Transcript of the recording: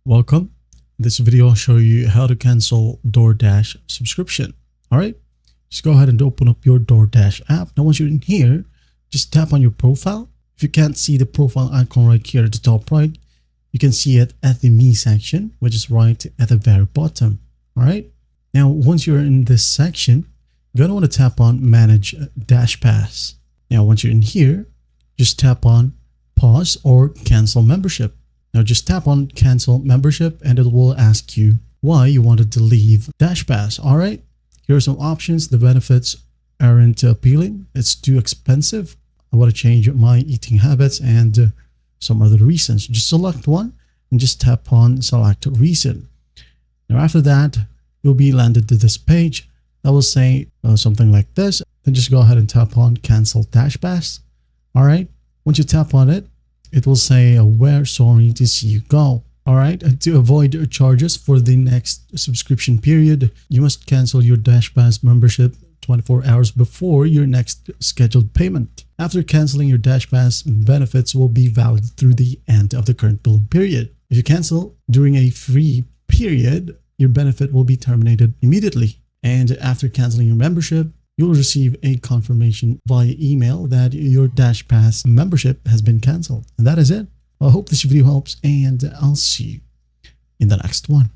Welcome. In this video, I'll show you how to cancel DoorDash subscription. All right, just go ahead and open up your DoorDash app. Now, once you're in here, just tap on your profile. If you can't see the profile icon right here at the top right, you can see it at the Me section, which is right at the very bottom. All right. Now, once you're in this section, you're going to want to tap on Manage Dash Pass. Now, once you're in here, just tap on Pause or Cancel Membership. Now just tap on Cancel Membership and it will ask you why you wanted to leave Dash Pass. All right, here are some options. The benefits aren't appealing. It's too expensive. I want to change my eating habits and some other reasons. Just select one and just tap on Select Reason. Now after that, you'll be landed to this page that will say something like this. Then just go ahead and tap on Cancel Dash Pass. All right, once you tap on it, it will say, we're sorry to see you go. All right. And to avoid charges for the next subscription period, you must cancel your Dash Pass membership 24 hours before your next scheduled payment. After canceling your Dash Pass, benefits will be valid through the end of the current billing period. If you cancel during a free period, your benefit will be terminated immediately. And after canceling your membership, you'll receive a confirmation via email that your Dash Pass membership has been canceled. And that is it. I hope this video helps and I'll see you in the next one.